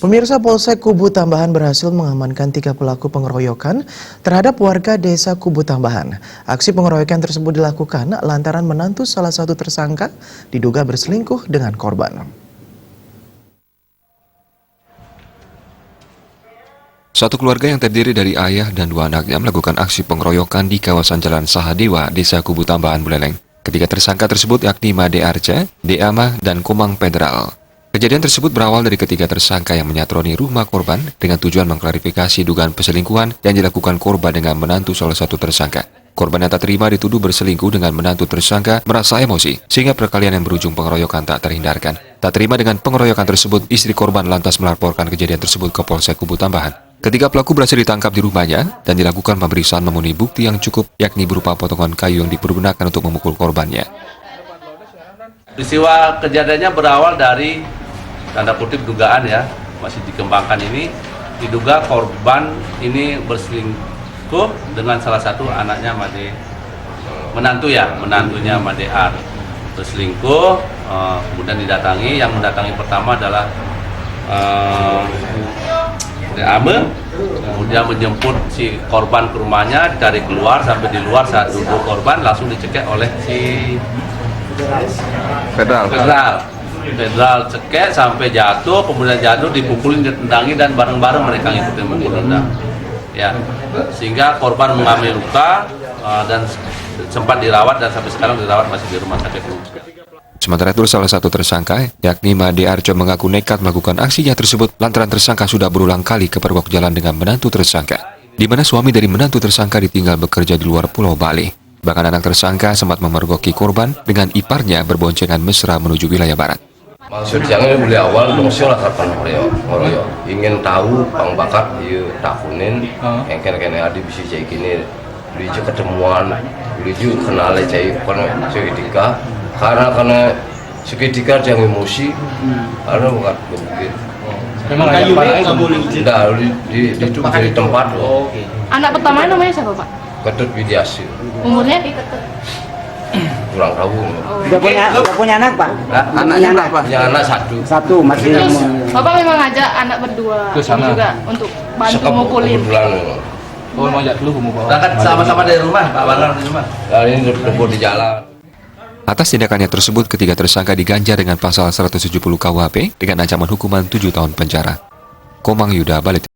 Pemirsa, Polsek Kubu Tambahan berhasil mengamankan 3 pelaku pengeroyokan terhadap warga desa Kubu Tambahan. Aksi pengeroyokan tersebut dilakukan lantaran menantu salah satu tersangka diduga berselingkuh dengan korban. Satu keluarga yang terdiri dari ayah dan 2 anaknya melakukan aksi pengeroyokan di kawasan Jalan Sahadewa, Desa Kubu Tambahan, Buleleng. Ketiga tersangka tersebut yakni Made Arca, Deama, dan Komang Federal. Kejadian tersebut berawal dari ketiga tersangka yang menyatroni rumah korban dengan tujuan mengklarifikasi dugaan perselingkuhan yang dilakukan korban dengan menantu salah satu tersangka. Korban yang tak terima dituduh berselingkuh dengan menantu tersangka merasa emosi, sehingga perkelahian yang berujung pengeroyokan tak terhindarkan. Tak terima dengan pengeroyokan tersebut, istri korban lantas melaporkan kejadian tersebut ke Polsek Kubu Tambahan. Ketiga pelaku berhasil ditangkap di rumahnya dan dilakukan pemeriksaan memenuhi bukti yang cukup, yakni berupa potongan kayu yang dipergunakan untuk memukul korbannya. Peristiwa kejadiannya berawal dari tanda kutip dugaan ya, masih dikembangkan ini, diduga korban ini berselingkuh dengan salah satu anaknya menantunya Made Ar. Berselingkuh, kemudian didatangi, yang mendatangi pertama adalah Ame, kemudian menjemput si korban ke rumahnya, dari keluar sampai di luar saat duduk korban langsung dicekek oleh si Federal cekek sampai jatuh, kemudian jatuh dipukulin, ditendangi, dan bareng-bareng mereka ngikutin mukul tendang. Ya, sehingga korban mengalami luka dan sempat dirawat dan sampai sekarang dirawat masih di rumah sakit. Sementara itu salah satu tersangka, yakni Made Arca, mengaku nekat melakukan aksinya tersebut lantaran tersangka sudah berulang kali kepergok jalan dengan menantu tersangka, di mana suami dari menantu tersangka ditinggal bekerja di luar Pulau Bali. Bahkan anak tersangka sempat memergoki korban dengan iparnya berboncengan mesra menuju wilayah barat. Maksud yang mulai awal dongsil lah kapan ngoroyo ingin tahu bang bakat iya takunin yang kena ada bisa cai kini beli ketemuan beli kenal cai karena seketika karena seketika jangan emosi karena bukan begitu. Memang kayu tidak di tempat loh. Anak pertamanya namanya siapa, Pak? Ketut Widiasi. Umurnya? Kurang tahu. Udah punya anak, Pak? Anaknya berapa? Punya anak satu. Masih. Terus Bapak memang ngajak anak berdua juga untuk bantu mukulin. Oh, mau ajak dulu mau bawa. Berangkat sama-sama dari rumah, Pak Barang di rumah. Kali ini duduk di jalan. Atas tindakannya tersebut, ketiga tersangka diganjar dengan pasal 170 KUHP dengan ancaman hukuman 7 tahun penjara. Komang Yuda, Bali.